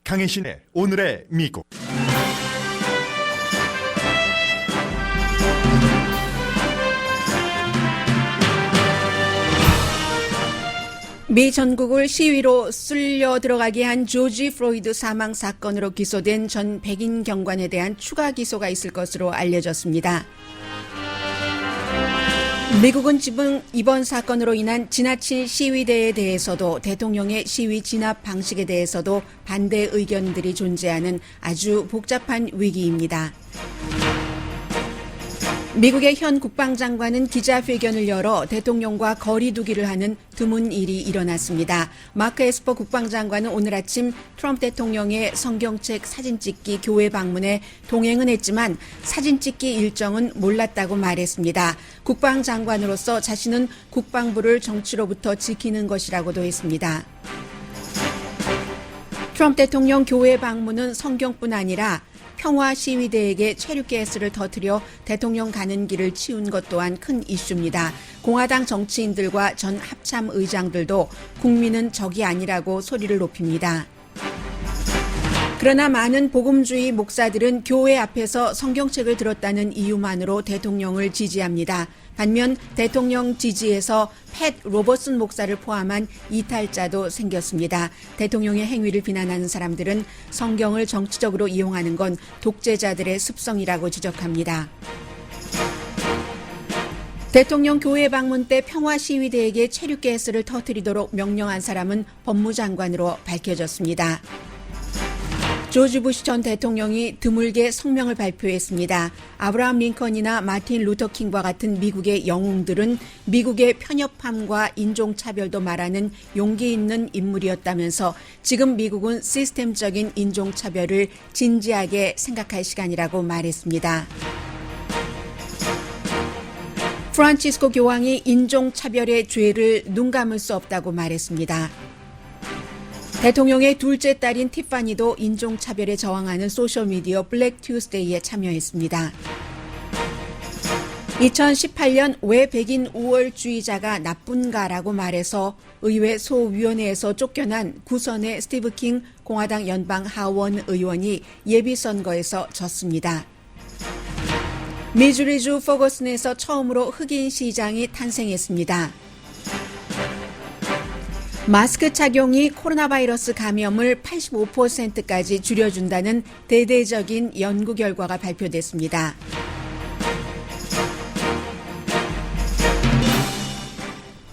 강혜신의 오늘의 미국. 미 전국을 시위로 쓸려 들어가게 한 조지 프로이드 사망 사건으로 기소된 전 백인 경관에 대한 추가 기소가 있을 것으로 알려졌습니다. 미국은 지금 이번 사건으로 인한 지나친 시위대에 대해서도 대통령의 시위 진압 방식에 대해서도 반대 의견들이 존재하는 아주 복잡한 위기입니다. 미국의 현 국방장관은 기자회견을 열어 대통령과 거리 두기를 하는 드문 일이 일어났습니다. 마크 에스퍼 국방장관은 오늘 아침 트럼프 대통령의 성경책 사진 찍기 교회 방문에 동행은 했지만 사진 찍기 일정은 몰랐다고 말했습니다. 국방장관으로서 자신은 국방부를 정치로부터 지키는 것이라고도 했습니다. 트럼프 대통령 교회 방문은 성경뿐 아니라 평화 시위대에게 체류가스를 터뜨려 대통령 가는 길을 치운 것 또한 큰 이슈입니다. 공화당 정치인들과 전 합참 의장들도 국민은 적이 아니라고 소리를 높입니다. 그러나 많은 복음주의 목사들은 교회 앞에서 성경책을 들었다는 이유만으로 대통령을 지지합니다. 반면 대통령 지지에서 팻 로버슨 목사를 포함한 이탈자도 생겼습니다. 대통령의 행위를 비난하는 사람들은 성경을 정치적으로 이용하는 건 독재자들의 습성이라고 지적합니다. 대통령 교회 방문 때 평화 시위대에게 체류가스를 터뜨리도록 명령한 사람은 법무장관으로 밝혀졌습니다. 조지 부시 전 대통령이 드물게 성명을 발표했습니다. 아브라함 링컨이나 마틴 루터 킹과 같은 미국의 영웅들은 미국의 편협함과 인종차별도 말하는 용기 있는 인물이었다면서 지금 미국은 시스템적인 인종차별을 진지하게 생각할 시간이라고 말했습니다. 프란치스코 교황이 인종차별의 죄를 눈감을 수 없다고 말했습니다. 대통령의 둘째 딸인 티파니도 인종차별에 저항하는 소셜미디어 블랙 튜스데이에 참여했습니다. 2018년 왜 백인 우월주의자가 나쁜가라고 말해서 의회 소위원회에서 쫓겨난 구선의 스티브 킹 공화당 연방 하원 의원이 예비선거에서 졌습니다. 미주리주 퍼거슨에서 처음으로 흑인 시장이 탄생했습니다. 마스크 착용이 코로나 바이러스 감염을 85%까지 줄여준다는 대대적인 연구 결과가 발표됐습니다.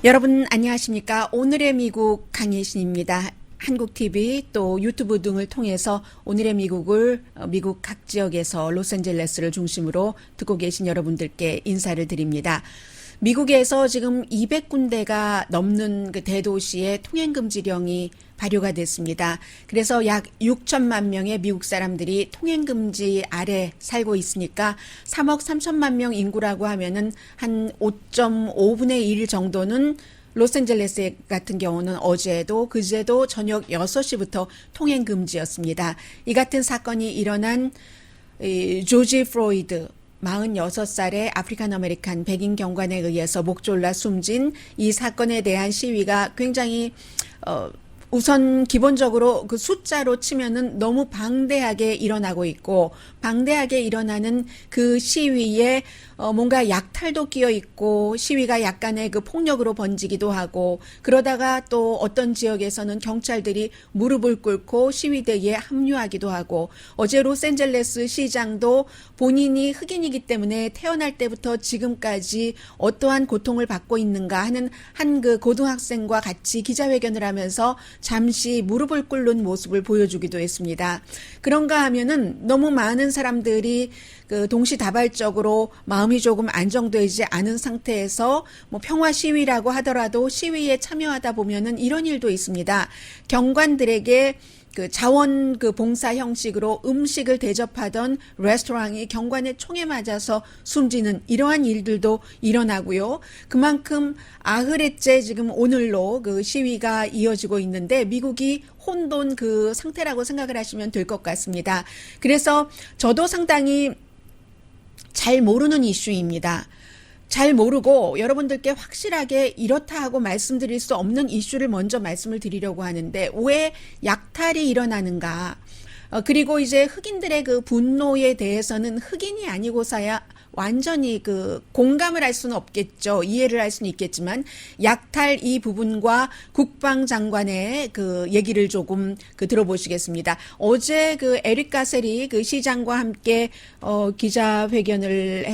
여러분 안녕하십니까? 오늘의 미국 강혜신입니다. 한국TV 또 유튜브 등을 통해서 오늘의 미국을 미국 각 지역에서 로스앤젤레스를 중심으로 듣고 계신 여러분들께 인사를 드립니다. 미국에서 지금 200군데가 넘는 그 대도시에 통행금지령이 발효가 됐습니다. 그래서 약 6천만 명의 미국 사람들이 통행금지 아래 살고 있으니까 3억 3천만 명 인구라고 하면은 한 5.5분의 1 정도는 로스앤젤레스 같은 경우는 어제도 그제도 저녁 6시부터 통행금지였습니다. 이 같은 사건이 일어난 조지 프로이드 46살의 아프리칸 아메리칸 백인 경관에 의해서 목 졸라 숨진 이 사건에 대한 시위가 굉장히 우선 기본적으로 그 숫자로 치면은 너무 방대하게 일어나고 있고 방대하게 일어나는 그 시위에 뭔가 약탈도 끼어 있고 시위가 약간의 그 폭력으로 번지기도 하고 그러다가 또 어떤 지역에서는 경찰들이 무릎을 꿇고 시위대에 합류하기도 하고 어제 로스앤젤레스 시장도 본인이 흑인이기 때문에 태어날 때부터 지금까지 어떠한 고통을 받고 있는가 하는 한 그 고등학생과 같이 기자회견을 하면서 잠시 무릎을 꿇는 모습을 보여주기도 했습니다. 그런가 하면은 너무 많은 사람들이 그 동시다발적으로 마음이 조금 안정되지 않은 상태에서 뭐 평화 시위라고 하더라도 시위에 참여하다 보면은 이런 일도 있습니다. 경관들에게 그 자원 그 봉사 형식으로 음식을 대접하던 레스토랑이 경관의 총에 맞아서 숨지는 이러한 일들도 일어나고요. 그만큼 아흐레째 지금 오늘로 그 시위가 이어지고 있는데 미국이 혼돈 그 상태라고 생각을 하시면 될 것 같습니다. 그래서 저도 상당히 잘 모르는 이슈입니다. 잘 모르고 여러분들께 확실하게 이렇다 하고 말씀드릴 수 없는 이슈를 먼저 말씀을 드리려고 하는데 왜 약탈이 일어나는가? 그리고 이제 흑인들의 그 분노에 대해서는 흑인이 아니고서야 완전히 그 공감을 할 수는 없겠죠. 이해를 할 수는 있겠지만 약탈 이 부분과 국방장관의 그 얘기를 조금 들어보시겠습니다. 어제 그 에릭 가셀이 그 시장과 함께 기자회견을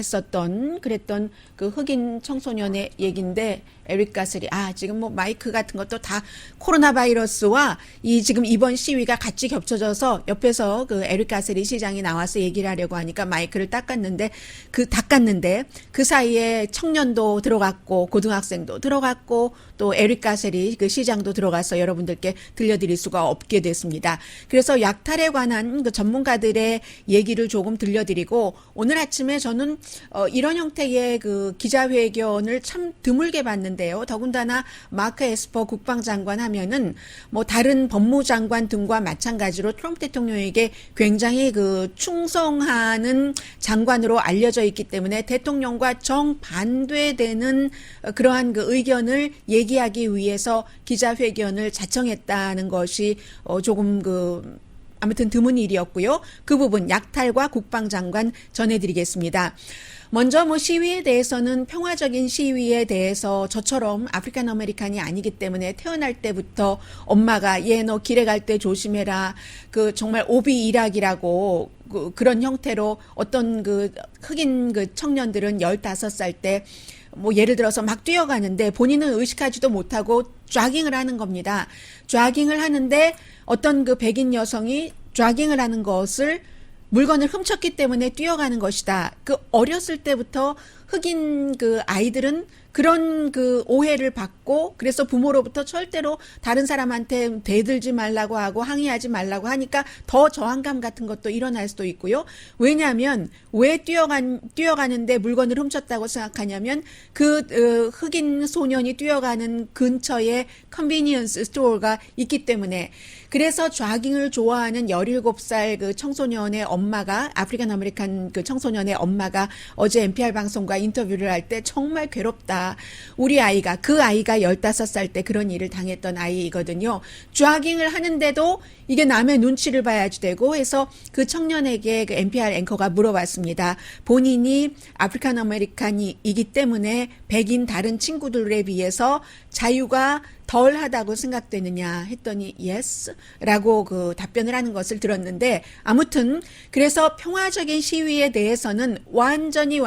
그랬던 그 흑인 청소년의 얘기인데 에릭 가셀이 지금 뭐 마이크 같은 것도 다 코로나 바이러스와 지금 이번 시위가 같이 겹쳐져서 옆에서 그 에릭 가셀이 시장이 나와서 얘기를 하려고 하니까 마이크를 닦았는데 그 사이에 청년도 들어갔고 고등학생도 들어갔고 또 에릭 가셀이 그 시장도 들어가서 여러분들께 들려드릴 수가 없게 됐습니다. 그래서 약탈에 관한 그 전문가들의 얘기를 조금 들려드리고 오늘 아침에 저는 이런 형태의 그 기자회견을 참 드물게 봤는데요. 더군다나 마크 에스퍼 국방장관 하면은 뭐 다른 법무장관 등과 마찬가지로 트럼프 대통령에게 굉장히 그 충성하는 장관으로 알려져 있기 때문에 대통령과 정반대되는 그러한 그 의견을 얘기하기 위해서 기자회견을 자청했다는 것이 조금 아무튼 드문 일이었고요. 그 부분 약탈과 국방장관 전해드리겠습니다. 먼저 뭐 시위에 대해서는 평화적인 시위에 대해서 저처럼 아프리칸 아메리칸이 아니기 때문에 태어날 때부터 엄마가 얘 너 길에 갈 때 조심해라. 그 정말 오비 일학이라고 그런 형태로 어떤 그 흑인 그 청년들은 15살 때 뭐 예를 들어서 막 뛰어가는데 본인은 의식하지도 못하고 조깅을 하는 겁니다. 조깅을 하는데 어떤 그 백인 여성이 조깅을 하는 것을 물건을 훔쳤기 때문에 뛰어가는 것이다. 그 어렸을 때부터 흑인 그 아이들은 그런 그 오해를 받고 그래서 부모로부터 절대로 다른 사람한테 대들지 말라고 하고 항의하지 말라고 하니까 더 저항감 같은 것도 일어날 수도 있고요. 왜냐하면 왜 뛰어가는데 물건을 훔쳤다고 생각하냐면 그 흑인 소년이 뛰어가는 근처에 컨비니언스 스토어가 있기 때문에 그래서 조깅을 좋아하는 17살 그 청소년의 엄마가 아프리칸 아메리칸 그 청소년의 엄마가 어제 NPR 방송과 인터뷰를 할 때 정말 괴롭다. 우리 아이가 그 아이가 15살 때 그런 일을 당했던 아이거든요. 조깅을 하는데도 이게 남의 눈치를 봐야지 되고 해서 그 청년에게 그 NPR 앵커가 물어봤습니다. 본인이 아프리칸 아메리칸이기 때문에 백인 다른 친구들에 비해서 자유가 덜하다고 생각되느냐 했더니 yes 라고 그 답변을 하는 것을 들었는데 아무튼 그래서 평화적인 시위에 대해서는 완전히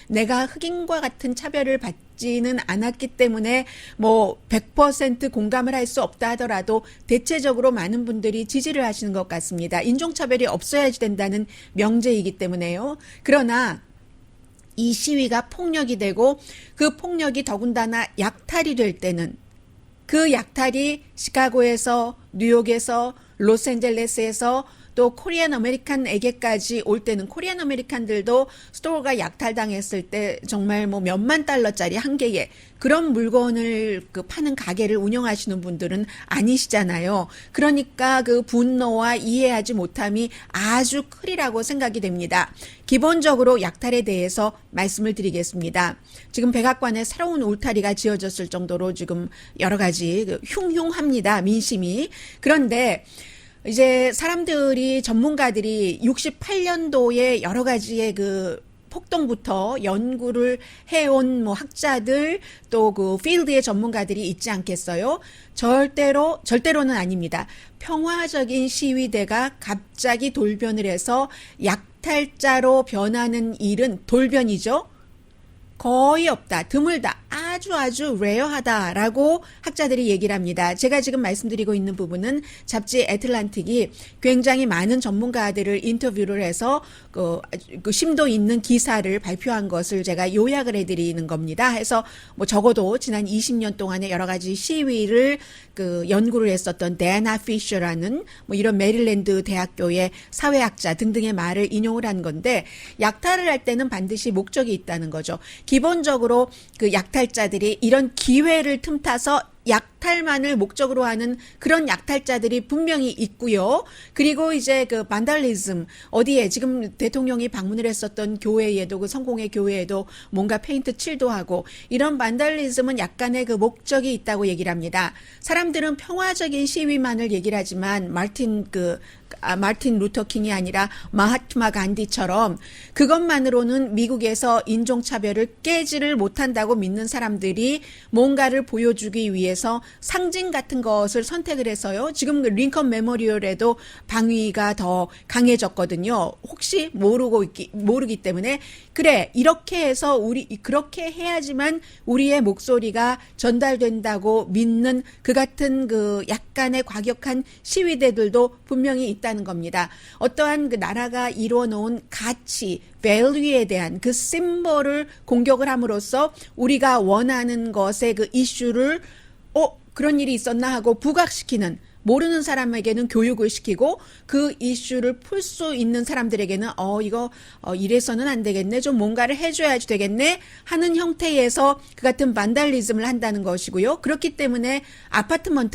내가 흑인과 같은 차별을 받지는 않았기 때문에 뭐 100% 공감을 할 수 없다 하더라도 대체적으로 많은 분들이 지지를 하시는 것 같습니다. 인종차별이 없어야지 된다는 명제이기 때문에요. 그러나 이 시위가 폭력이 되고 그 폭력이 더군다나 약탈이 될 때는 그 약탈이 시카고에서 뉴욕에서 로스앤젤레스에서 또 코리안 아메리칸에게까지 올 때는 코리안 아메리칸들도 스토어가 약탈당했을 때 정말 뭐 몇만 달러짜리 한 개에 그런 물건을 파는 가게를 운영하시는 분들은 아니시잖아요. 그러니까 그 분노와 이해하지 못함이 아주 크리라고 생각이 됩니다. 기본적으로 약탈에 대해서 말씀을 드리겠습니다. 지금 백악관에 새로운 울타리가 지어졌을 정도로 지금 여러 가지 흉흉합니다. 민심이. 그런데 이제 전문가들이 68년도에 여러 가지의 그 폭동부터 연구를 해온 뭐 학자들 또 그 필드의 전문가들이 있지 않겠어요? 절대로는 아닙니다. 평화적인 시위대가 갑자기 돌변을 해서 약탈자로 변하는 일은 돌변이죠. 거의 없다. 드물다. 아주 레어하다라고 학자들이 얘기를 합니다. 제가 지금 말씀드리고 있는 부분은 잡지 애틀란틱이 굉장히 많은 전문가들을 인터뷰를 해서 그 심도 있는 기사를 발표한 것을 제가 요약을 해드리는 겁니다. 해서 뭐 적어도 지난 20년 동안의 여러 가지 시위를 연구를 했었던 데나 피셔라는 뭐 이런 메릴랜드 대학교의 사회학자 등등의 말을 인용을 한 건데 약탈을 할 때는 반드시 목적이 있다는 거죠. 기본적으로 그 약탈자들이 이런 기회를 틈타서 약탈만을 목적으로 하는 그런 약탈자들이 분명히 있고요. 그리고 이제 그 반달리즘 어디에 지금 대통령이 방문을 했었던 교회에도 그 성공회 교회에도 뭔가 페인트 칠도 하고 이런 반달리즘은 약간의 그 목적이 있다고 얘기를 합니다. 사람들은 평화적인 시위만을 얘기를 하지만 마틴 루터 킹이 아니라 마하트마 간디처럼 그것만으로는 미국에서 인종차별을 깨지를 못한다고 믿는 사람들이 뭔가를 보여주기 위해서 상징 같은 것을 선택을 해서요. 지금 그 링컨 메모리얼에도 방위가 더 강해졌거든요. 혹시 모르기 때문에 그래 이렇게 해서 그렇게 해야지만 우리의 목소리가 전달된다고 믿는 그 같은 그 약간의 과격한 시위대들도 분명히 있다는 겁니다. 어떠한 그 나라가 이루어 놓은 가치, value에 대한 그 심볼을 공격을 함으로써 우리가 원하는 것의 그 이슈를 그런 일이 있었나 하고 부각시키는 모르는 사람에게는 교육을 시키고 그 이슈를 풀 수 있는 사람들에게는 이거 이래서는 안 되겠네. 좀 뭔가를 해줘야지 되겠네 하는 형태에서 그 같은 반달리즘을 한다는 것이고요. 그렇기 때문에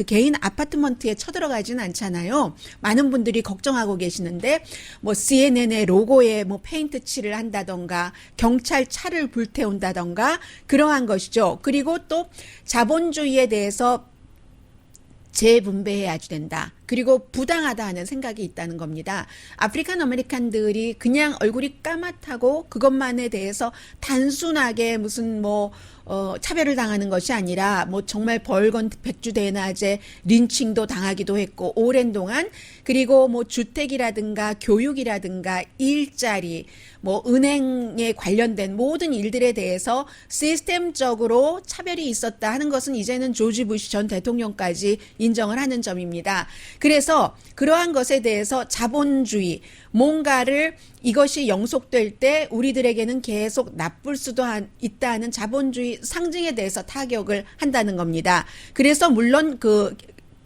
개인 아파트먼트에 쳐들어가지는 않잖아요. 많은 분들이 걱정하고 계시는데 뭐 CNN의 로고에 뭐 페인트 칠을 한다던가 경찰차를 불태운다던가 그러한 것이죠. 그리고 또 자본주의에 대해서 재분배해야지 된다. 그리고 부당하다 하는 생각이 있다는 겁니다. 아프리칸 아메리칸들이 그냥 얼굴이 까맣다고 그것만에 대해서 단순하게 무슨 차별을 당하는 것이 아니라 정말 벌건 백주대낮에 린칭도 당하기도 했고 오랜 동안 그리고 주택이라든가 교육이라든가 일자리 은행에 관련된 모든 일들에 대해서 시스템적으로 차별이 있었다 하는 것은 이제는 조지 부시 전 대통령까지 인정을 하는 점입니다. 그래서 그러한 것에 대해서 자본주의 뭔가를 이것이 영속될 때 우리들에게는 계속 나쁠 수도 있다는 자본주의 상징에 대해서 타격을 한다는 겁니다. 그래서 물론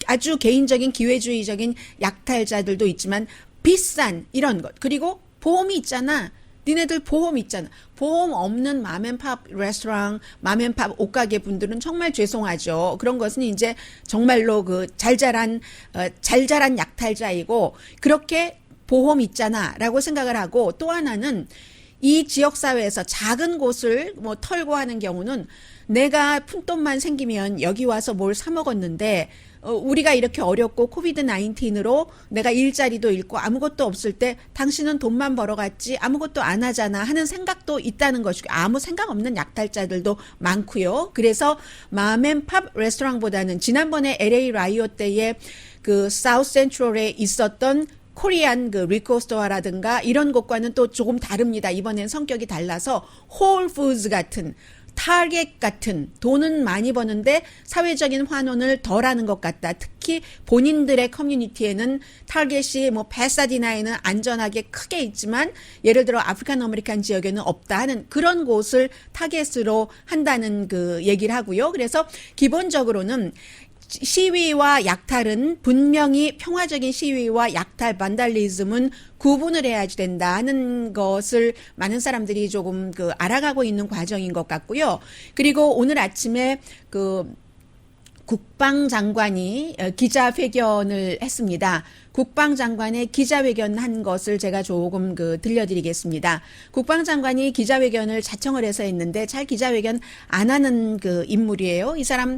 아주 개인적인 기회주의적인 약탈자들도 있지만 비싼 이런 것 그리고 보험이 있잖아. 니네들 보험 있잖아. 보험 없는 맘앤팝 레스토랑, 맘앤팝 옷가게 분들은 정말 죄송하죠. 그런 것은 이제 정말로 잘 자란 약탈자이고 그렇게 보험 있잖아 라고 생각을 하고 또 하나는 이 지역사회에서 작은 곳을 털고 하는 경우는 내가 푼돈만 생기면 여기 와서 뭘 사 먹었는데 우리가 이렇게 어렵고 코비드 19으로 내가 일자리도 잃고 아무것도 없을 때 당신은 돈만 벌어갔지 아무것도 안 하잖아 하는 생각도 있다는 것이고 아무 생각 없는 약탈자들도 많고요. 그래서 맘앤팝 레스토랑보다는 지난번에 LA 라이엇 때에 사우스 센트럴에 있었던 코리안 리코스토어라든가 이런 곳과는 또 조금 다릅니다. 이번엔 성격이 달라서 홀푸드 같은 타겟 같은 돈은 많이 버는데 사회적인 환원을 덜하는 것 같다. 특히 본인들의 커뮤니티에는 타겟이 패사디나에는 안전하게 크게 있지만 예를 들어 아프리칸 아메리칸 지역에는 없다 하는 그런 곳을 타겟으로 한다는 얘기를 하고요. 그래서 기본적으로는 시위와 약탈은 분명히 평화적인 시위와 약탈, 반달리즘은 구분을 해야지 된다 하는 것을 많은 사람들이 조금 알아가고 있는 과정인 것 같고요. 그리고 오늘 아침에 국방장관이 기자회견을 했습니다. 국방장관의 기자회견한 것을 제가 조금 들려드리겠습니다. 국방장관이 기자회견을 자청을 해서 했는데 잘 기자회견 안 하는 인물이에요. 이 사람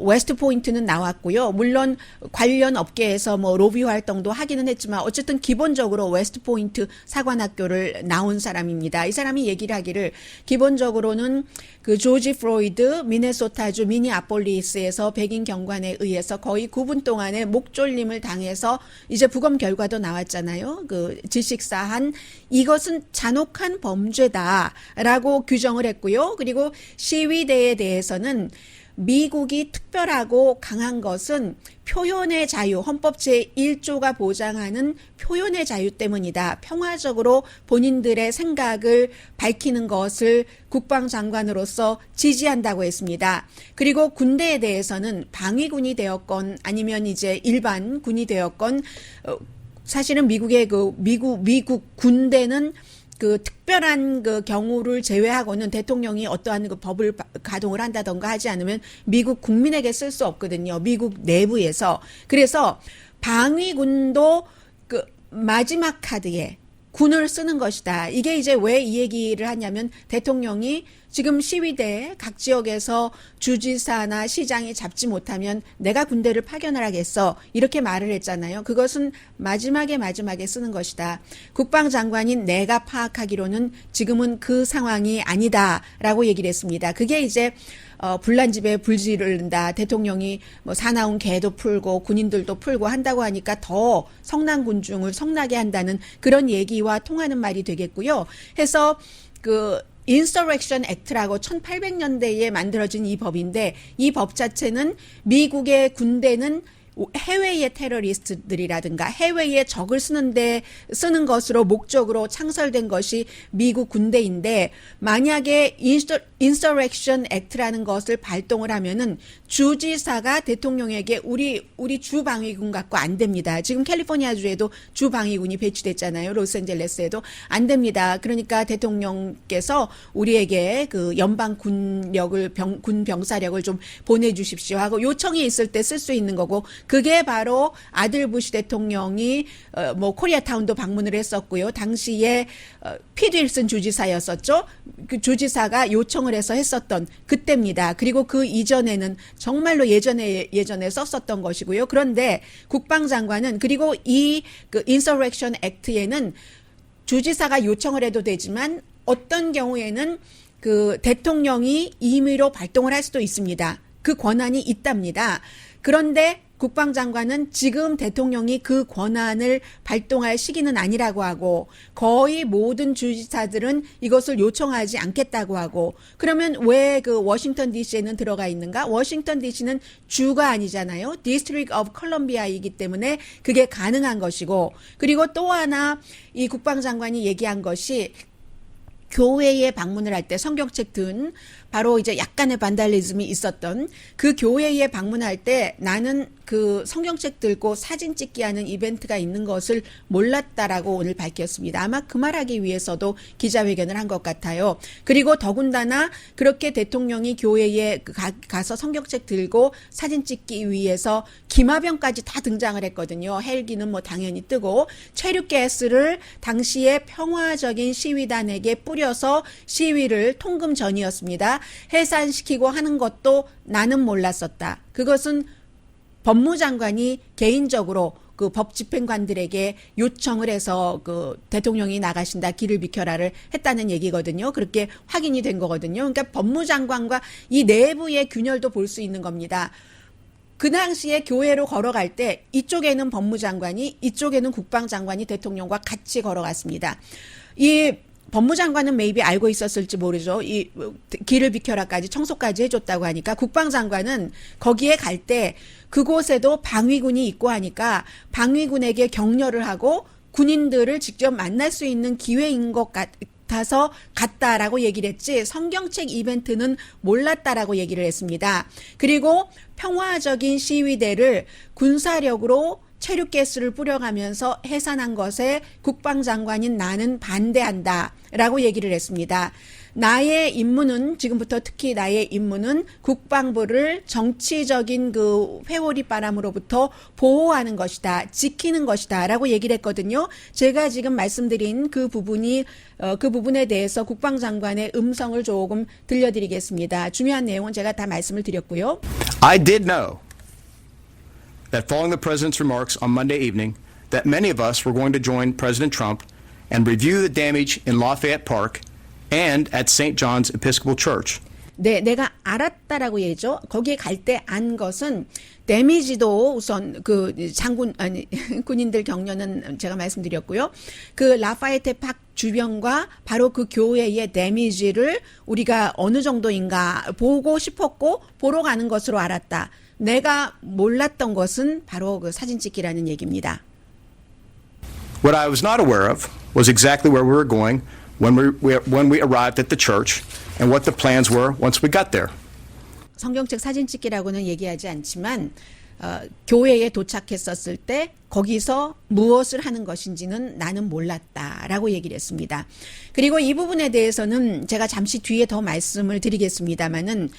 웨스트 포인트는 나왔고요. 물론 관련 업계에서 로비 활동도 하기는 했지만 어쨌든 기본적으로 웨스트 포인트 사관학교를 나온 사람입니다. 이 사람이 얘기를 하기를 기본적으로는 조지 프로이드 미네소타주 미니아폴리스에서 백인 경관에 의해서 거의 9분 동안의 목졸림을 당해서 이제 부검 결과도 나왔잖아요. 질식사한 이것은 잔혹한 범죄다라고 규정을 했고요. 그리고 시위대에 대해서는 미국이 특별하고 강한 것은 표현의 자유, 헌법 제1조가 보장하는 표현의 자유 때문이다. 평화적으로 본인들의 생각을 밝히는 것을 국방장관으로서 지지한다고 했습니다. 그리고 군대에 대해서는 방위군이 되었건 아니면 이제 일반 군이 되었건 사실은 미국 군대는 그 특별한 그 경우를 제외하고는 대통령이 어떠한 그 법을 가동을 한다던가 하지 않으면 미국 국민에게 쓸 수 없거든요. 미국 내부에서. 그래서 방위군도 그 마지막 카드에 군을 쓰는 것이다. 이게 이제 왜 이 얘기를 하냐면 대통령이 지금 시위대 각 지역에서 주지사나 시장이 잡지 못하면 내가 군대를 파견을 하겠어. 이렇게 말을 했잖아요. 그것은 마지막에 쓰는 것이다. 국방장관인 내가 파악하기로는 지금은 그 상황이 아니다라고 얘기를 했습니다. 그게 이제 불난 집에 불지른다. 대통령이 뭐 사나운 개도 풀고 군인들도 풀고 한다고 하니까 더 성난 군중을 성나게 한다는 그런 얘기와 통하는 말이 되겠고요. 해서 그 인서렉션 액트라고 1800년대에 만들어진 이 법인데 이 법 자체는 미국의 군대는 해외의 테러리스트들이라든가 해외의 적을 쓰는 것으로 목적으로 창설된 것이 미국 군대인데 만약에 인서렉션 액트라는 것을 발동을 하면은 주지사가 대통령에게 우리 주방위군 갖고 안 됩니다. 지금 캘리포니아주에도 주방위군이 배치됐잖아요. 로스앤젤레스에도 안 됩니다. 그러니까 대통령께서 우리에게 그 연방 군력을 군 병사력을 좀 보내주십시오 하고 요청이 있을 때 쓸 수 있는 거고 그게 바로 아들 부시 대통령이 뭐 코리아타운도 방문을 했었고요. 당시에 피트 윌슨 주지사였었죠. 그 주지사가 요청을 해서 했었던 그때입니다. 그리고 그 이전에는 정말로 예전에 썼었던 것이고요. 그런데 국방장관은 그리고 이 그 인서렉션 액트에는 주지사가 요청을 해도 되지만 어떤 경우에는 그 대통령이 임의로 발동을 할 수도 있습니다. 그 권한이 있답니다. 그런데 국방장관은 지금 대통령이 그 권한을 발동할 시기는 아니라고 하고 거의 모든 주지사들은 이것을 요청하지 않겠다고 하고 그러면 왜 그 워싱턴 DC에는 들어가 있는가? 워싱턴 DC는 주가 아니잖아요. District of Columbia이기 때문에 그게 가능한 것이고 그리고 또 하나 이 국방장관이 얘기한 것이 교회에 방문을 할 때 성경책 든 바로 이제 약간의 반달리즘이 있었던 그 교회에 방문할 때 나는 그 성경책 들고 사진 찍기 하는 이벤트가 있는 것을 몰랐다라고 오늘 밝혔습니다. 아마 그 말하기 위해서도 기자회견을 한 것 같아요. 그리고 더군다나 그렇게 대통령이 교회에 가서 성경책 들고 사진 찍기 위해서 기마병까지 다 등장을 했거든요. 헬기는 뭐 당연히 뜨고 체류가스를 당시에 평화적인 시위단에게 뿌려서 시위를 통금 전이었습니다. 해산시키고 하는 것도 나는 몰랐었다. 그것은 법무장관이 개인적으로 그 법 집행관들에게 요청을 해서 그 대통령이 나가신다 길을 비켜라를 했다는 얘기거든요. 그렇게 확인이 된 거거든요. 그러니까 법무장관과 이 내부의 균열도 볼 수 있는 겁니다. 그 당시에 교회로 걸어갈 때 이쪽에는 법무장관이 이쪽에는 국방장관이 대통령과 같이 걸어갔습니다. 이 법무장관은 maybe 알고 있었을지 모르죠. 이 길을 비켜라까지 청소까지 해줬다고 하니까 국방장관은 거기에 갈 때 그곳에도 방위군이 있고 하니까 방위군에게 격려를 하고 군인들을 직접 만날 수 있는 기회인 것 같아서 갔다라고 얘기를 했지 성경책 이벤트는 몰랐다라고 얘기를 했습니다. 그리고 평화적인 시위대를 군사력으로 체류가스를 뿌려가면서 해산한 것에 국방장관인 나는 반대한다 라고 얘기를 했습니다. 나의 임무는 지금부터 특히 나의 임무는 국방부를 정치적인 그 회오리 바람으로부터 보호하는 것이다. 지키는 것이다 라고 얘기를 했거든요. 제가 지금 말씀드린 그 부분에 대해서 국방장관의 음성을 조금 들려드리겠습니다. 중요한 내용은 제가 다 말씀을 드렸고요. I did know that following the president's remarks on Monday evening, that many of us were going to join President Trump and review the damage in Lafayette Park and at St. John's Episcopal Church. 네, 내가 알았다라고 얘기죠. 거기에 갈 때 안 것은 데미지도 우선 그 군인들 격려는 제가 말씀드렸고요. 그 라파에테 파크 주변과 바로 그 교회의 데미지를 우리가 어느 정도인가 보고 싶었고 보러 가는 것으로 알았다. 내가 몰랐던 것은 바로 그 사진 찍기라는 얘기입니다. What I was not aware of was exactly where we were going when we arrived at the church and what the plans were once we got there. 성경책 사진 찍기라고는 얘기하지 않지만 교회에 도착했었을 때 거기서 무엇을 하는 것인지는 나는 몰랐다라고 얘기를 했습니다. 그리고 이 부분에 대해서는 제가 잠시 뒤에 더 말씀을 드리겠습니다만은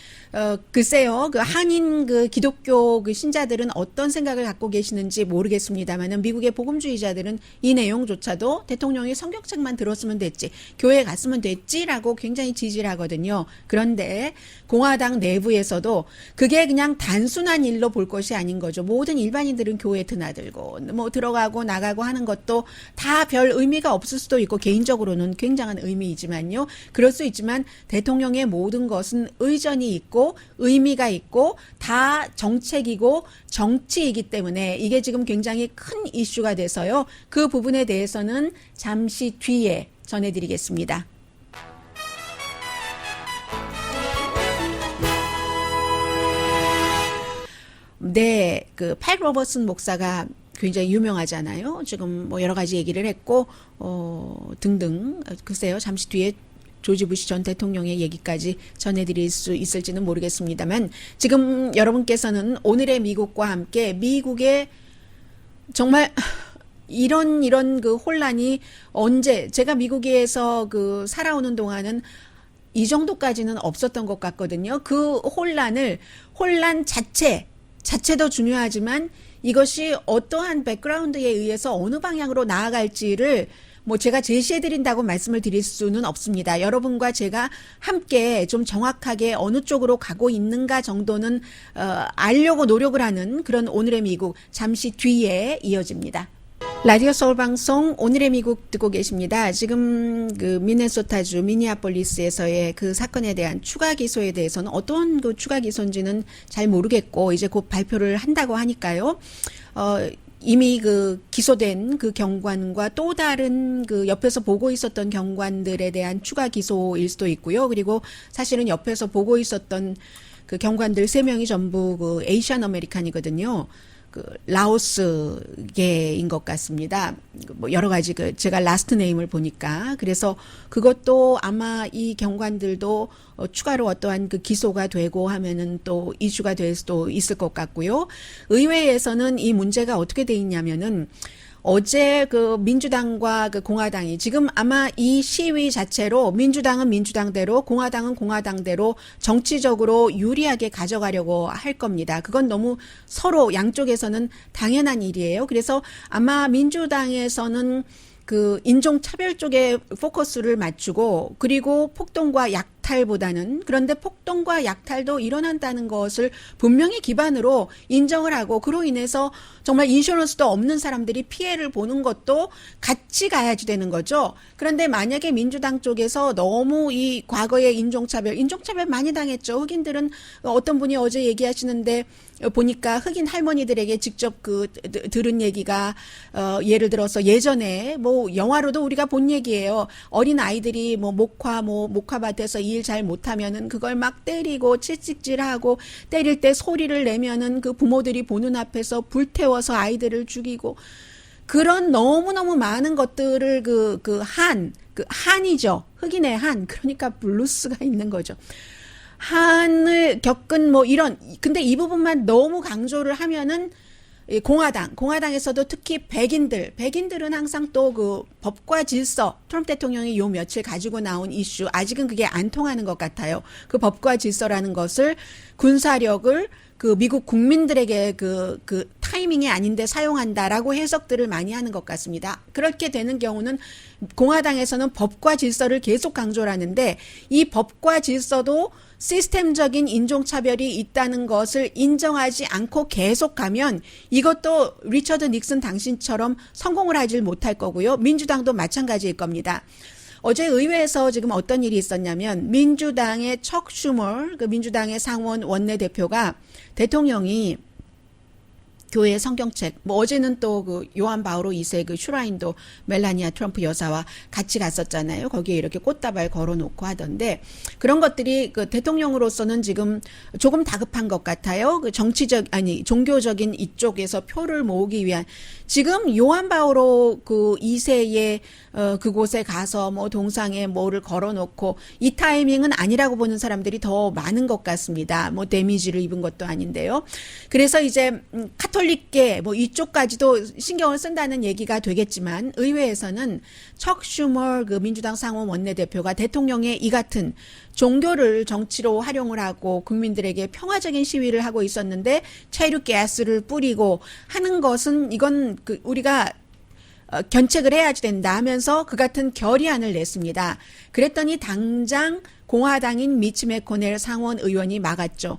글쎄요, 그 한인 그 기독교 그 신자들은 어떤 생각을 갖고 계시는지 모르겠습니다만은 미국의 복음주의자들은 이 내용조차도 대통령이 성경책만 들었으면 됐지, 교회 갔으면 됐지라고 굉장히 지지를 하거든요. 그런데 공화당 내부에서도 그게 그냥 단순한 일로 볼 것이 아닌 거죠. 모든 일반인들은 교회에 드나들고 뭐 들어가고 나가고 하는 것도 다 별 의미가 없을 수도 있고 개인적으로는 굉장한 의미이지만요. 그럴 수 있지만 대통령의 모든 것은 의전이 있고 의미가 있고 다 정책이고 정치이기 때문에 이게 지금 굉장히 큰 이슈가 돼서요. 그 부분에 대해서는 잠시 뒤에 전해드리겠습니다. 네, 그 팻 로버슨 목사가 굉장히 유명하잖아요. 지금 뭐 여러 가지 얘기를 했고 등등. 글쎄요, 잠시 뒤에 조지 부시 전 대통령의 얘기까지 전해드릴 수 있을지는 모르겠습니다만, 지금 여러분께서는 오늘의 미국과 함께 미국의 정말 이런 그 혼란이 언제, 제가 미국에서 그 살아오는 동안은 이 정도까지는 없었던 것 같거든요. 그 혼란 자체도 중요하지만 이것이 어떠한 백그라운드에 의해서 어느 방향으로 나아갈지를 뭐 제가 제시해드린다고 말씀을 드릴 수는 없습니다. 여러분과 제가 함께 좀 정확하게 어느 쪽으로 가고 있는가 정도는 알려고 노력을 하는 그런 오늘의 미국, 잠시 뒤에 이어집니다. 라디오 서울 방송 오늘의 미국 듣고 계십니다. 지금 그 미네소타주 미니아폴리스에서의 그 사건에 대한 추가 기소에 대해서는 어떤 그 추가 기소인지는 잘 모르겠고 이제 곧 발표를 한다고 하니까요. 이미 그 기소된 그 경관과 또 다른 그 옆에서 보고 있었던 경관들에 대한 추가 기소일 수도 있고요. 그리고 사실은 옆에서 보고 있었던 그 경관들 3명이 전부 그 에이시안 아메리칸이거든요. 그 라오스계인 것 같습니다. 뭐 여러 가지 그 제가 라스트 네임을 보니까 그래서 그것도 아마 이 경관들도 추가로 어떠한 그 기소가 되고 하면은 또 이슈가 될 수도 있을 것 같고요. 의회에서는 이 문제가 어떻게 돼 있냐면은 어제 그 민주당과 그 공화당이 지금 아마 이 시위 자체로 민주당은 민주당대로 공화당은 공화당대로 정치적으로 유리하게 가져가려고 할 겁니다. 그건 너무 서로 양쪽에서는 당연한 일이에요. 그래서 아마 민주당에서는 그 인종차별 쪽에 포커스를 맞추고 그리고 폭동과 약탈보다는 그런데 폭동과 약탈도 일어난다는 것을 분명히 기반으로 인정을 하고 그로 인해서 정말 인슈런스도 없는 사람들이 피해를 보는 것도 같이 가야지 되는 거죠. 그런데 만약에 민주당 쪽에서 너무 이 과거의 인종차별 많이 당했죠. 흑인들은 어떤 분이 어제 얘기하시는데 보니까 흑인 할머니들에게 직접 그 들은 얘기가 예를 들어서 예전에 뭐 영화로도 우리가 본 얘기예요. 어린 아이들이 뭐 목화밭에서 일 잘 못하면은 그걸 막 때리고 채찍질하고 때릴 때 소리를 내면은 그 부모들이 보는 앞에서 불태워서 아이들을 죽이고 그런 너무너무 많은 것들을 한이죠. 흑인의 한. 그러니까 블루스가 있는 거죠. 한을 겪은 뭐 이런, 근데 이 부분만 너무 강조를 하면은 공화당에서도 특히 백인들은 항상 또 그 법과 질서, 트럼프 대통령이 요 며칠 가지고 나온 이슈, 아직은 그게 안 통하는 것 같아요. 그 법과 질서라는 것을 군사력을 그 미국 국민들에게 그 타이밍이 아닌데 사용한다라고 해석들을 많이 하는 것 같습니다. 그렇게 되는 경우는 공화당에서는 법과 질서를 계속 강조를 하는데 이 법과 질서도 시스템적인 인종차별이 있다는 것을 인정하지 않고 계속 가면 이것도 리처드 닉슨 당신처럼 성공을 하질 못할 거고요. 민주당도 마찬가지일 겁니다. 어제 의회에서 지금 어떤 일이 있었냐면 민주당의 척 슈머, 그 민주당의 상원 원내대표가 대통령이 교회 성경책, 뭐 어제는 또 그 요한 바오로 2세 그 슈라인도 멜라니아 트럼프 여사와 같이 갔었잖아요. 거기에 이렇게 꽃다발 걸어놓고 하던데 그런 것들이 그 대통령으로서는 지금 조금 다급한 것 같아요. 그 종교적인 이쪽에서 표를 모으기 위한 지금 요한 바오로 그 2세의 그곳에 가서 뭐 동상에 뭐를 걸어놓고 이 타이밍은 아니라고 보는 사람들이 더 많은 것 같습니다. 뭐 데미지를 입은 것도 아닌데요. 그래서 이제 카톨릭 가톨릭계 뭐 이쪽까지도 신경을 쓴다는 얘기가 되겠지만 의회에서는 척 슈머 그 민주당 상원 원내대표가 대통령의 이 같은 종교를 정치로 활용을 하고 국민들에게 평화적인 시위를 하고 있었는데 체류 가스를 뿌리고 하는 것은 이건 그 우리가 견책을 해야지 된다 하면서 그 같은 결의안을 냈습니다. 그랬더니 당장 공화당인 미치 매코넬 상원 의원이 막았죠.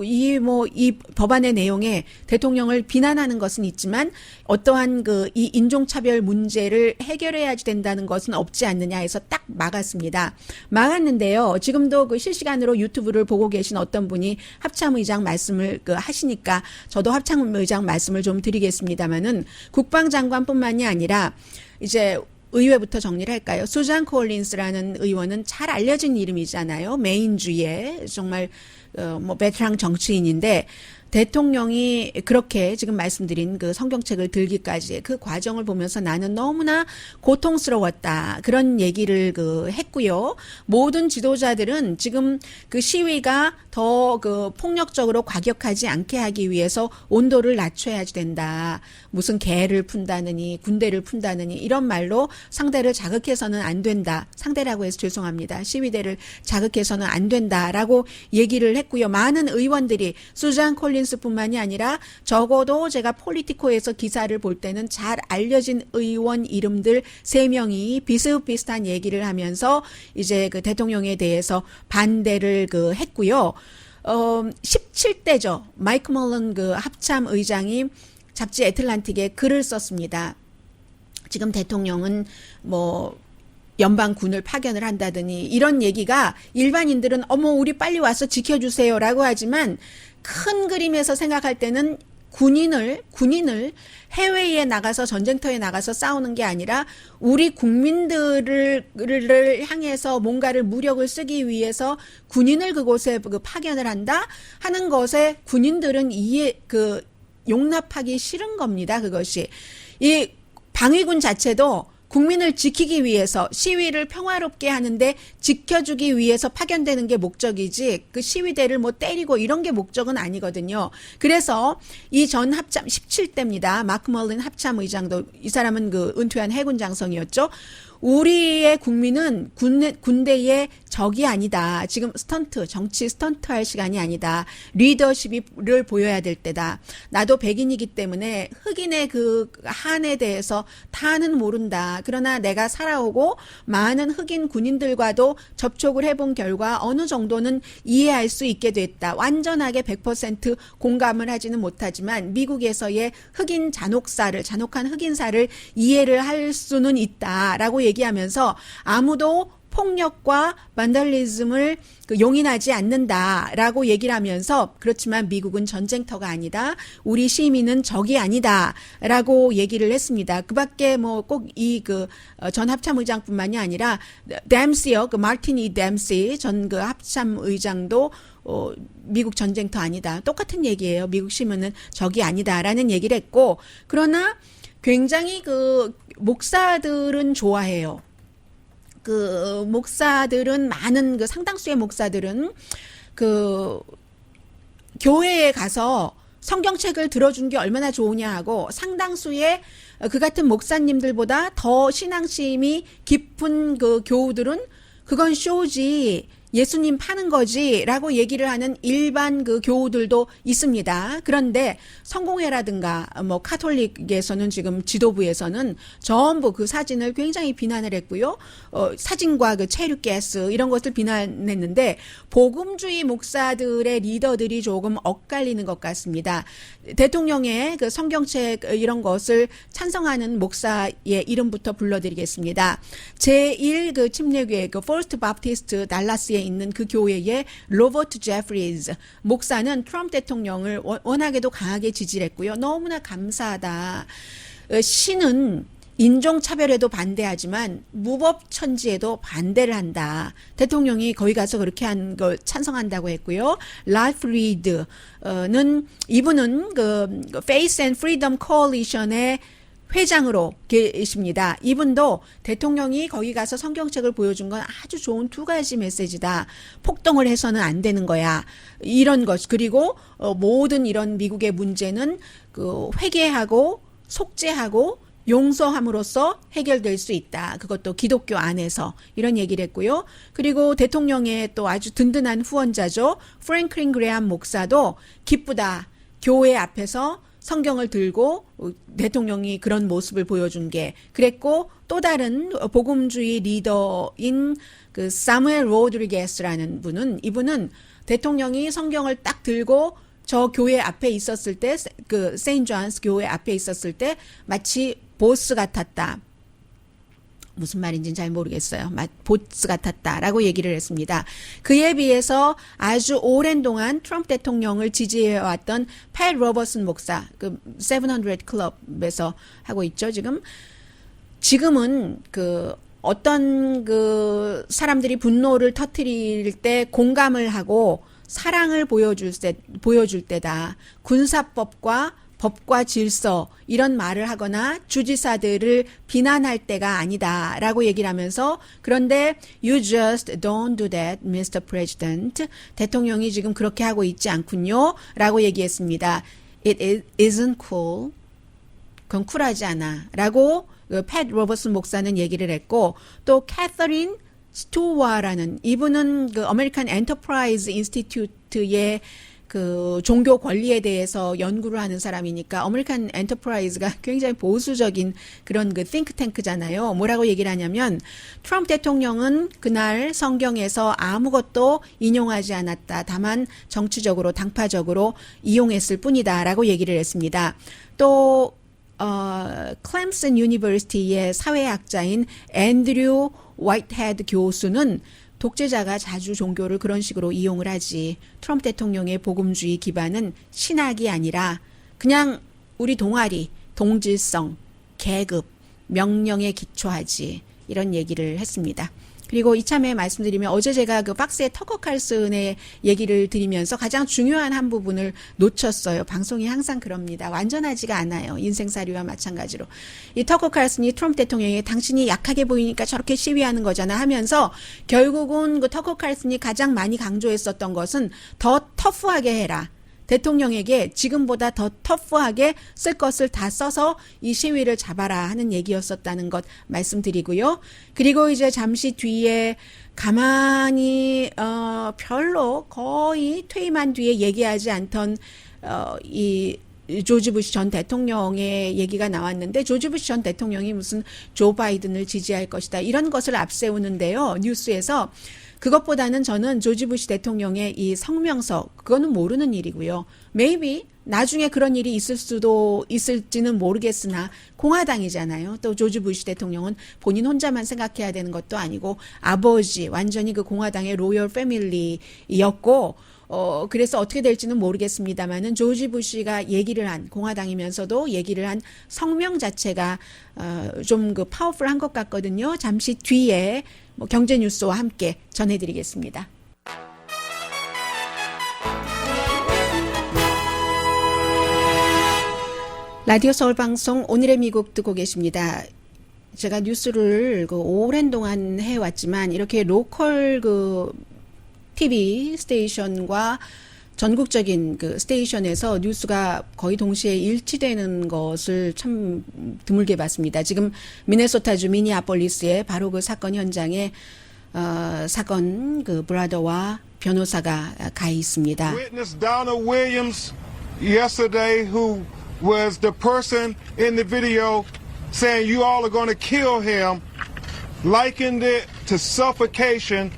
이 법안의 내용에 대통령을 비난하는 것은 있지만 어떠한 이 인종차별 문제를 해결해야지 된다는 것은 없지 않느냐 해서 딱 막았습니다. 막았는데요. 지금도 그 실시간으로 유튜브를 보고 계신 어떤 분이 합참의장 말씀을 하시니까 저도 합참의장 말씀을 좀 드리겠습니다만은 국방장관뿐만이 아니라 이제 의회부터 정리를 할까요? 수잔 콜린스라는 의원은 잘 알려진 이름이잖아요. 메인주의 정말 베테랑 정치인인데 대통령이 그렇게 지금 말씀드린 그 성경책을 들기까지의 그 과정을 보면서 나는 너무나 고통스러웠다. 그런 얘기를 했고요. 모든 지도자들은 지금 그 시위가 더 폭력적으로 과격하지 않게 하기 위해서 온도를 낮춰야지 된다. 무슨 개를 푼다느니 군대를 푼다느니 이런 말로 상대를 자극해서는 안 된다. 상대라고 해서 죄송합니다. 시위대를 자극해서는 안 된다라고 얘기를 했고요. 많은 의원들이 수잔 콜린스뿐만이 아니라 적어도 제가 폴리티코에서 기사를 볼 때는 잘 알려진 의원 이름들 3명이 비슷비슷한 얘기를 하면서 이제 그 대통령에 대해서 반대를 했고요. 17대죠. 마이크 멀런 합참 의장이 잡지 애틀란틱에 글을 썼습니다. 지금 대통령은 연방군을 파견을 한다더니 이런 얘기가 일반인들은 우리 빨리 와서 지켜주세요라고 하지만 큰 그림에서 생각할 때는 군인을 해외에 나가서 전쟁터에 나가서 싸우는 게 아니라 우리 국민들을 향해서 뭔가를 무력을 쓰기 위해서 군인을 그곳에 파견을 한다 하는 것에 군인들은 용납하기 싫은 겁니다. 그것이 이 방위군 자체도 국민을 지키기 위해서 시위를 평화롭게 하는데 지켜주기 위해서 파견되는 게 목적이지 그 시위대를 때리고 이런 게 목적은 아니거든요. 그래서 이 전 합참 17대입니다. 마크 멀린 합참 의장도 이 사람은 은퇴한 해군 장성이었죠. 우리의 국민은 군대의 적이 아니다. 지금 정치 스턴트 할 시간이 아니다. 리더십을 보여야 될 때다. 나도 백인이기 때문에 흑인의 한에 대해서 다는 모른다. 그러나 내가 살아오고 많은 흑인 군인들과도 접촉을 해본 결과 어느 정도는 이해할 수 있게 됐다. 완전하게 100% 공감을 하지는 못하지만 미국에서의 잔혹한 흑인사를 이해를 할 수는 있다라고 얘기하면서 아무도 폭력과 반달리즘을 용인하지 않는다라고 얘기를 하면서 그렇지만 미국은 전쟁터가 아니다. 우리 시민은 적이 아니다라고 얘기를 했습니다. 그밖에 꼭 전 합참의장뿐만이 아니라 댐시요. 마틴 이 댐시 전 합참의장도 미국 전쟁터 아니다. 똑같은 얘기예요. 미국 시민은 적이 아니다라는 얘기를 했고 그러나 굉장히 목사들은 좋아해요. 목사들은 많은 상당수의 목사들은 교회에 가서 성경책을 들어준 게 얼마나 좋으냐 하고 상당수의 그 같은 목사님들보다 더 신앙심이 깊은 교우들은 그건 쇼지. 예수님 파는 거지라고 얘기를 하는 일반 교우들도 있습니다. 그런데 성공회라든가 카톨릭에서는 지금 지도부에서는 전부 그 사진을 굉장히 비난을 했고요. 사진과 체류 가스 이런 것을 비난했는데 복음주의 목사들의 리더들이 조금 엇갈리는 것 같습니다. 대통령의 성경책 이런 것을 찬성하는 목사의 이름부터 불러드리겠습니다. 제1 침례교회 퍼스트 바프티스트 달라스에 있는 그 교회의 로버트 제프리즈 목사는 트럼프 대통령을 워낙에도 강하게 지지를 했고요. 너무나 감사하다. 신은 인종차별에도 반대하지만 무법천지에도 반대를 한다. 대통령이 거기 가서 그렇게 한 걸 찬성한다고 했고요. 라이프 리드는 이분은 Faith and Freedom Coalition의 회장으로 계십니다. 이분도 대통령이 거기 가서 성경책을 보여준 건 아주 좋은 두 가지 메시지다. 폭동을 해서는 안 되는 거야. 이런 것. 그리고 모든 이런 미국의 문제는 그 회개하고 속죄하고 용서함으로써 해결될 수 있다. 그것도 기독교 안에서 이런 얘기를 했고요. 그리고 대통령의 또 아주 든든한 후원자죠. 프랭클린 그레함 목사도 기쁘다. 교회 앞에서 성경을 들고 대통령이 그런 모습을 보여준 게 그랬고, 또 다른 복음주의 리더인 그 사무엘 로드리게스라는 분은, 이분은 대통령이 성경을 딱 들고 저 교회 앞에 있었을 때, 그 세인트 존스 교회 앞에 있었을 때 마치 보스 같았다. 무슨 말인지는 잘 모르겠어요. 보스 같았다라고 얘기를 했습니다. 그에 비해서 아주 오랜 동안 트럼프 대통령을 지지해왔던 팻 로버슨 목사, 그 700 클럽에서 하고 있죠. 지금은 그 어떤 그 사람들이 분노를 터뜨릴 때 공감을 하고 사랑을 보여줄 때다. 군사법과 법과 질서 이런 말을 하거나 주지사들을 비난할 때가 아니다라고 얘기를 하면서, 그런데 You just don't do that, Mr. President. 대통령이 지금 그렇게 하고 있지 않군요 라고 얘기했습니다. It isn't cool. 그건 쿨하지 않아 라고 팻 로버슨 목사는 얘기를 했고, 또 캐서린 스투어라는 이분은 그 어메리칸 엔터프라이즈 인스티튜트의 그 종교 권리에 대해서 연구를 하는 사람이니까, 어메리칸 엔터프라이즈가 굉장히 보수적인 그런 그 띵크탱크잖아요. 뭐라고 얘기를 하냐면, 트럼프 대통령은 그날 성경에서 아무것도 인용하지 않았다. 다만 정치적으로 당파적으로 이용했을 뿐이다라고 얘기를 했습니다. 또 클램슨 유니버시티의 사회학자인 앤드류 화이트헤드 교수는 독재자가 자주 종교를 그런 식으로 이용을 하지, 트럼프 대통령의 복음주의 기반은 신학이 아니라 그냥 우리 동아리, 동질성, 계급, 명령에 기초하지, 이런 얘기를 했습니다. 그리고 이참에 말씀드리면, 어제 제가 그 박스의 터커 칼슨의 얘기를 드리면서 가장 중요한 한 부분을 놓쳤어요. 방송이 항상 그럽니다. 완전하지가 않아요. 인생살이와 마찬가지로. 이 터커 칼슨이 트럼프 대통령이 당신이 약하게 보이니까 저렇게 시위하는 거잖아 하면서, 결국은 그 터커 칼슨이 가장 많이 강조했었던 것은 더 터프하게 해라. 대통령에게 지금보다 더 터프하게 쓸 것을 다 써서 이 시위를 잡아라 하는 얘기였었다는 것 말씀드리고요. 그리고 이제 잠시 뒤에 가만히 별로 거의 퇴임한 뒤에 얘기하지 않던 이 조지 부시 전 대통령의 얘기가 나왔는데, 조지 부시 전 대통령이 무슨 조 바이든을 지지할 것이다 이런 것을 앞세우는데요. 뉴스에서. 그것보다는 저는 조지 부시 대통령의 이 성명서, 그거는 모르는 일이고요. Maybe 나중에 그런 일이 있을지는 모르겠으나 공화당이잖아요. 또 조지 부시 대통령은 본인 혼자만 생각해야 되는 것도 아니고 아버지, 완전히 그 공화당의 로열 패밀리였고, 그래서 어떻게 될지는 모르겠습니다만은 조지 부시가 공화당이면서도 얘기를 한 성명 자체가 좀 그 파워풀한 것 같거든요. 잠시 뒤에 경제 뉴스와 함께 전해드리겠습니다. 라디오 서울 방송 오늘의 미국 듣고 계십니다. 제가 뉴스를 오랜 동안 해왔지만, 이렇게 로컬 TV 스테이션과 전국적인 그 스테이션에서 뉴스가 거의 동시에 일치되는 것을 참 드물게 봤습니다. 지금 미네소타주 미니아폴리스의 바로 그 사건 현장에 사건 그 브라더와 변호사가 가 있습니다. Witness Donna Williams yesterday, who was the person in the video saying you all are going to kill him, likened it to suffocation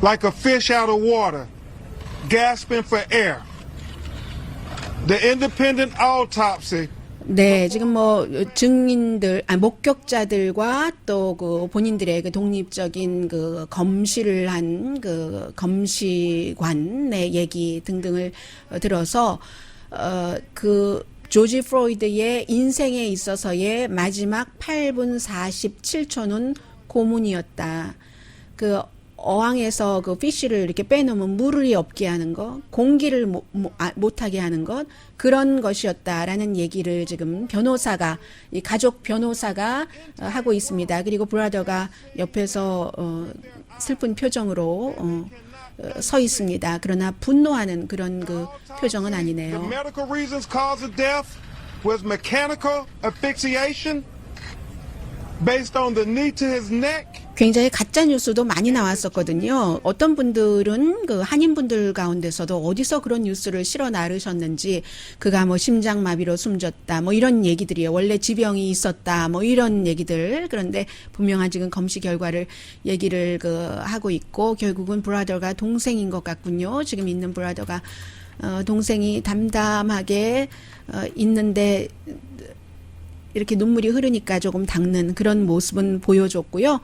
like a fish out of water, gasping for air. The independent autopsy. 네, 지금 증인들, 목격자들과 또 그 본인들의 그 독립적인 그 검시를 한 그 검시관의 얘기 등등을 들어서 그 조지 플로이드의 인생에 있어서의 마지막 8분 47초는 고문이었다. 그 어항에서 그 피쉬를 이렇게 빼놓으면 물이 없게 하는 것, 공기를 못하게 하는 것, 그런 것이었다라는 얘기를 지금 변호사가, 이 가족 변호사가 하고 있습니다. 그리고 브라더가 옆에서 슬픈 표정으로 서 있습니다. 그러나 분노하는 그런 그 표정은 아니네요. The medical reasons cause of death was mechanical asphyxiation based on the knee to his neck. 굉장히 가짜 뉴스도 많이 나왔었거든요. 어떤 분들은 그 한인분들 가운데서도 어디서 그런 뉴스를 실어 나르셨는지, 그가 뭐 심장마비로 숨졌다, 뭐 이런 얘기들이에요. 원래 지병이 있었다, 뭐 이런 얘기들. 그런데 분명한 지금 검시 결과를 얘기를 하고 있고, 결국은 브라더가 동생인 것 같군요. 지금 있는 브라더가 동생이 담담하게 있는데 이렇게 눈물이 흐르니까 조금 닦는 그런 모습은 보여줬고요.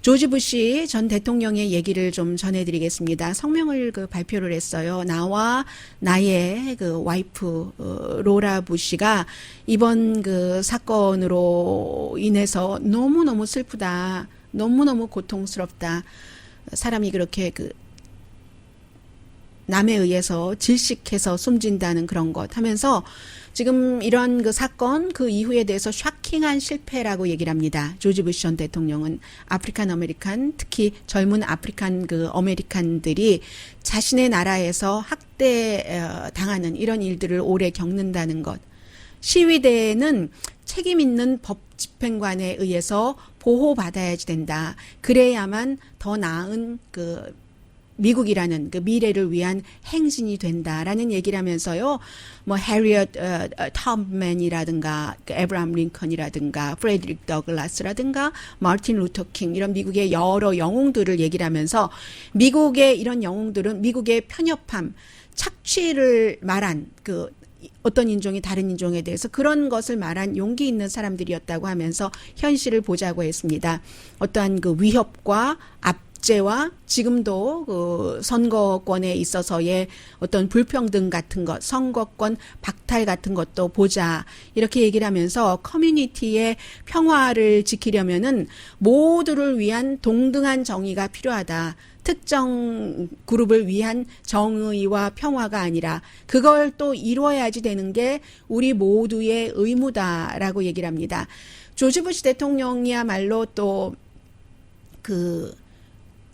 조지 부시 전 대통령의 얘기를 좀 전해드리겠습니다. 성명을 발표를 했어요. 나와 나의 와이프 로라 부시가 이번 사건으로 인해서 너무너무 슬프다, 너무너무 고통스럽다. 사람이 그렇게 남에 의해서 질식해서 숨진다는 그런 것 하면서 지금 이런 사건 그 이후에 대해서 샤킹한 실패라고 얘기를 합니다. 조지 부시 전 대통령은 아프리칸 아메리칸, 특히 젊은 아프리칸 아메리칸들이 자신의 나라에서 학대 당하는 이런 일들을 오래 겪는다는 것. 시위대에는 책임 있는 법 집행관에 의해서 보호받아야지 된다. 그래야만 더 나은 미국이라는 미래를 위한 행진이 된다라는 얘기를 하면서요. 뭐 해리엇 텀맨이라든가 에브라함 링컨이라든가 프레드릭 더글라스라든가 마틴 루터 킹, 이런 미국의 여러 영웅들을 얘기를 하면서 미국의 이런 영웅들은 미국의 편협함, 착취를 말한 어떤 인종이 다른 인종에 대해서 그런 것을 말한 용기 있는 사람들이었다고 하면서 현실을 보자고 했습니다. 어떠한 위협과 압제와 지금도 선거권에 있어서의 어떤 불평등 같은 것, 선거권 박탈 같은 것도 보자, 이렇게 얘기를 하면서 커뮤니티의 평화를 지키려면은 모두를 위한 동등한 정의가 필요하다. 특정 그룹을 위한 정의와 평화가 아니라 그걸 또 이루어야지 되는 게 우리 모두의 의무다라고 얘기를 합니다. 조지 부시 대통령이야말로 또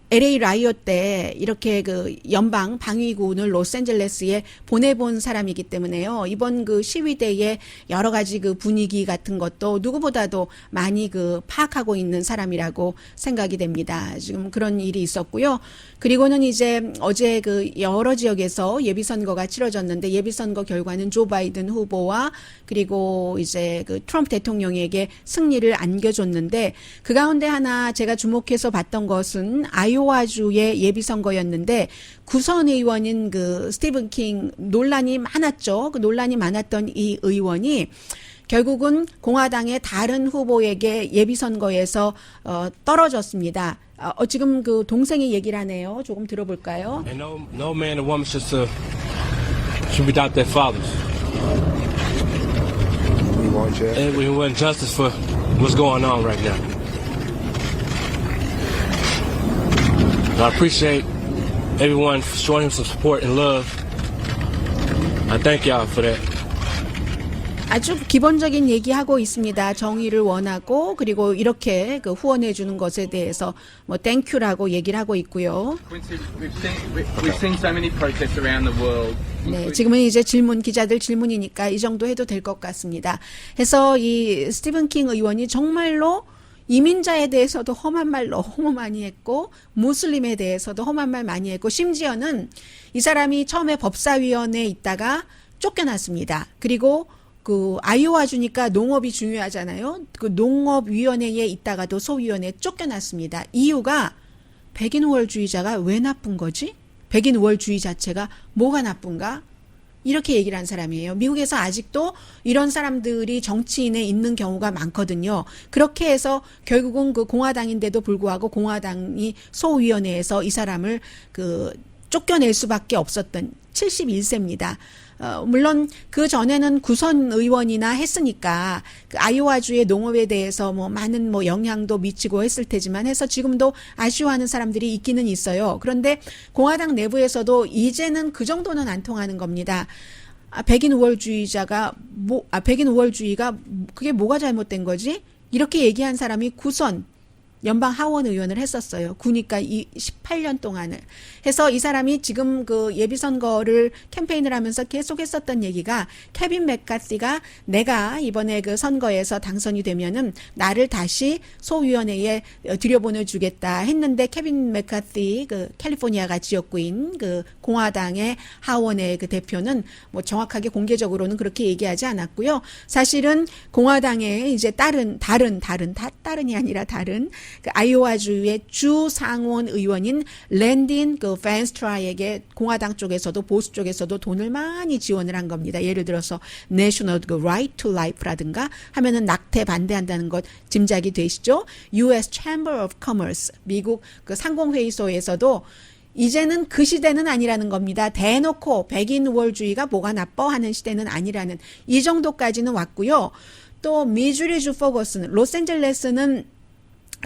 LA 라이엇 때 이렇게 연방 방위군을 로스앤젤레스에 보내본 사람이기 때문에요. 이번 시위대의 여러 가지 분위기 같은 것도 누구보다도 많이 파악하고 있는 사람이라고 생각이 됩니다. 지금 그런 일이 있었고요. 그리고는 이제 어제 여러 지역에서 예비선거가 치러졌는데 예비선거 결과는 조 바이든 후보와 그리고 이제 트럼프 대통령에게 승리를 안겨줬는데, 그 가운데 하나 제가 주목해서 봤던 것은 아이오와주의 예비선거였는데 구선 의원인 스티븐 킹, 논란이 많았죠. 논란이 많았던 이 의원이 결국은 공화당의 다른 후보에게 예비선거에서 떨어졌습니다. 지금 동생이 얘기를 하네요. 조금 들어볼까요? And no man or woman should be without their fathers. And we want justice for what's going on right now. I appreciate everyone showing him some support and love. I thank y'all for that. 아주 기본적인 얘기하고 있습니다. 정의를 원하고 그리고 이렇게 후원해 주는 것에 대해서 뭐 땡큐라고 얘기를 하고 있고요. We've seen so many protests around the world. 네, 지금은 이제 기자들 질문이니까 이 정도 해도 될 것 같습니다. 해서 이 스티븐 킹 의원이 정말로 이민자에 대해서도 험한 말 너무 많이 했고 무슬림에 대해서도 험한 말 많이 했고 심지어는 이 사람이 처음에 법사위원회에 있다가 쫓겨났습니다. 그리고 아이오와주니까 농업이 중요하잖아요. 농업위원회에 있다가도 소위원회에 쫓겨났습니다. 이유가 백인 우월주의자가 왜 나쁜 거지? 백인 우월주의 자체가 뭐가 나쁜가? 이렇게 얘기를 한 사람이에요. 미국에서 아직도 이런 사람들이 정치인에 있는 경우가 많거든요. 그렇게 해서 결국은 공화당인데도 불구하고 공화당이 소위원회에서 이 사람을 쫓겨낼 수밖에 없었던 71세입니다. 물론 그 전에는 구선 의원이나 했으니까 그 아이오와주의 농업에 대해서 뭐 많은 뭐 영향도 미치고 했을 테지만 해서 지금도 아쉬워하는 사람들이 있기는 있어요. 그런데 공화당 내부에서도 이제는 그 정도는 안 통하는 겁니다. 백인 우월주의가 그게 뭐가 잘못된 거지? 이렇게 얘기한 사람이 구선 연방 하원 의원을 했었어요. 구니까 이 18년 동안을 해서 이 사람이 지금 그 예비선거를 캠페인을 하면서 계속 했었던 얘기가 케빈 맥카시가 내가 이번에 그 선거에서 당선이 되면은 나를 다시 소위원회에 들여보내주겠다 했는데 케빈 맥카시 그 캘리포니아가 지역구인 그 공화당의 하원의 그 대표는 뭐 정확하게 공개적으로는 그렇게 얘기하지 않았고요. 사실은 공화당의 이제 다른이 아니라 다른 그 아이오와주의 주 상원 의원인 랜딘 그 펜스트라에게 공화당 쪽에서도 보수 쪽에서도 돈을 많이 지원을 한 겁니다. 예를 들어서 National Right to Life라든가 하면은 낙태 반대한다는 것 짐작이 되시죠? U.S. Chamber of Commerce 미국 그 상공회의소에서도 이제는 그 시대는 아니라는 겁니다. 대놓고 백인 우월주의가 뭐가 나빠 하는 시대는 아니라는 이 정도까지는 왔고요. 또 미주리주 포거스는 로스앤젤레스는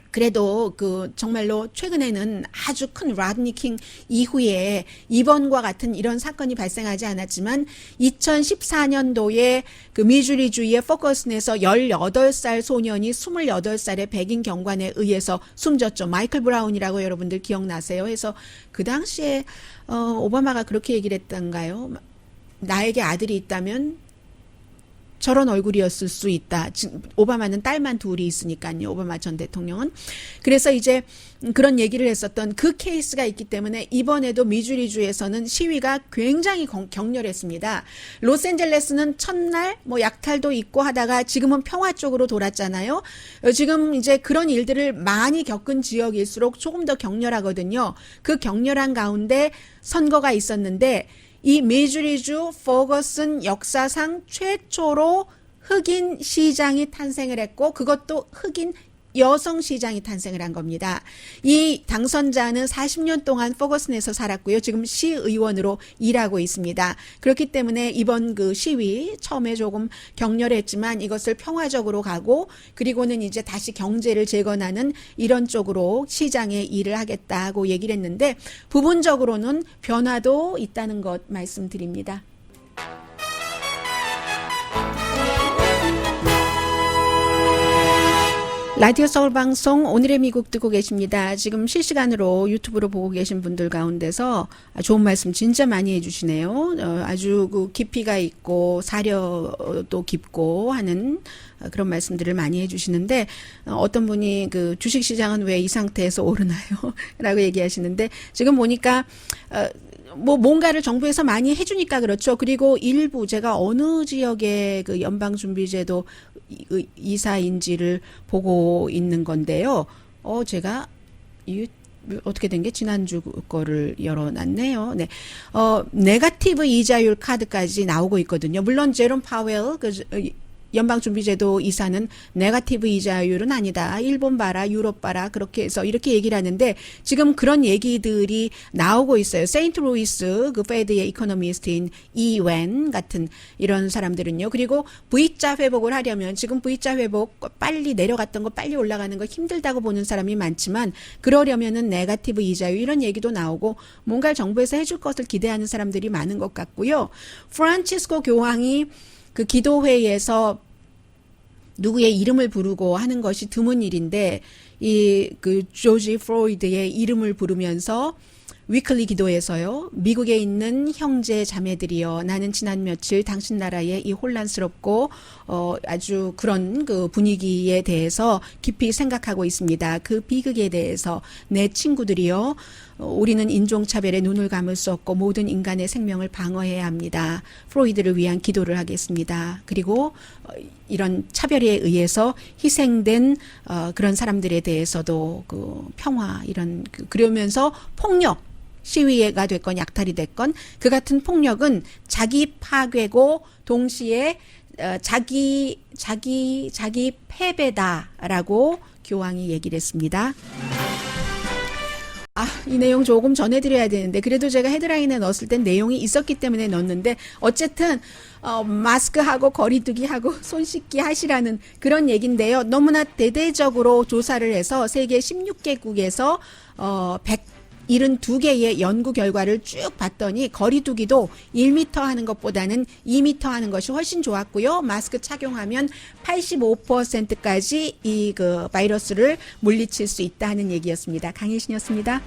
그래도 그 정말로 최근에는 아주 큰 라드니 킹 이후에 이번과 같은 이런 사건이 발생하지 않았지만 2014년도에 그 미주리주의 포거슨에서 18살 소년이 28살의 백인 경관에 의해서 숨졌죠. 마이클 브라운이라고 여러분들 기억나세요? 해서 그 당시에 오바마가 그렇게 얘기를 했던가요? 나에게 아들이 있다면 저런 얼굴이었을 수 있다. 오바마는 딸만 둘이 있으니까요. 오바마 전 대통령은. 그래서 이제 그런 얘기를 했었던 그 케이스가 있기 때문에 이번에도 미주리주에서는 시위가 굉장히 격렬했습니다. 로스앤젤레스는 첫날 뭐 약탈도 있고 하다가 지금은 평화 쪽으로 돌았잖아요. 지금 이제 그런 일들을 많이 겪은 지역일수록 조금 더 격렬하거든요. 그 격렬한 가운데 선거가 있었는데 이 미주리주 포거슨 역사상 최초로 흑인 시장이 탄생을 했고 그것도 흑인 여성 시장이 탄생을 한 겁니다. 이 당선자는 40년 동안 포거슨에서 살았고요. 지금 시의원으로 일하고 있습니다. 그렇기 때문에 이번 그 시위 처음에 조금 격렬했지만 이것을 평화적으로 가고 그리고는 이제 다시 경제를 재건하는 이런 쪽으로 시장에 일을 하겠다고 얘기를 했는데 부분적으로는 변화도 있다는 것 말씀드립니다. 라디오 서울 방송 오늘의 미국 듣고 계십니다. 지금 실시간으로 유튜브로 보고 계신 분들 가운데서 좋은 말씀 진짜 많이 해주시네요. 아주 그 깊이가 있고 사려도 깊고 하는 그런 말씀들을 많이 해주시는데 어떤 분이 그 주식시장은 왜 이 상태에서 오르나요? 라고 얘기하시는데 지금 보니까 뭐 뭔가를 정부에서 많이 해주니까 그렇죠. 그리고 일부 제가 어느 지역의 그 연방준비제도 이사인지를 보고 있는 건데요. 제가 어떻게 된 게 지난주 거를 열어놨네요. 네, 네거티브 이자율 카드까지 나오고 있거든요. 물론 제롬 파웰 연방준비제도 이사는 네거티브 이자율은 아니다. 일본 봐라, 유럽 봐라. 그렇게 해서 이렇게 얘기를 하는데 지금 그런 얘기들이 나오고 있어요. 세인트루이스 그 페드의 이코노미스트인 이웬 같은 이런 사람들은요. 그리고 V자 회복을 하려면 지금 V자 회복 빨리 내려갔던 거 빨리 올라가는 거 힘들다고 보는 사람이 많지만 그러려면은 네거티브 이자율 이런 얘기도 나오고 뭔가 정부에서 해줄 것을 기대하는 사람들이 많은 것 같고요. 프란치스코 교황이 그 기도회에서 누구의 이름을 부르고 하는 것이 드문 일인데 그 조지 플로이드의 이름을 부르면서 위클리 기도에서요. 미국에 있는 형제 자매들이여 나는 지난 며칠 당신 나라의 이 혼란스럽고 아주 그런 그 분위기에 대해서 깊이 생각하고 있습니다. 그 비극에 대해서 내 친구들이여 우리는 인종차별에 눈을 감을 수 없고 모든 인간의 생명을 방어해야 합니다. 프로이드를 위한 기도를 하겠습니다. 그리고 이런 차별에 의해서 희생된 그런 사람들에 대해서도 그 평화 이런 그러면서 폭력 시위가 됐건 약탈이 됐건 그 같은 폭력은 자기 파괴고 동시에 자기 패배다라고 교황이 얘기를 했습니다. 이 내용 조금 전해드려야 되는데 그래도 제가 헤드라인에 넣었을 땐 내용이 있었기 때문에 넣었는데 어쨌든 마스크하고 거리두기 하고 손 씻기 하시라는 그런 얘기인데요. 너무나 대대적으로 조사를 해서 세계 16개국에서 172개의 연구 결과를 쭉 봤더니 거리두기도 1m 하는 것보다는 2m 하는 것이 훨씬 좋았고요. 마스크 착용하면 85%까지 이 바이러스를 물리칠 수 있다는 얘기였습니다. 강혜신이었습니다.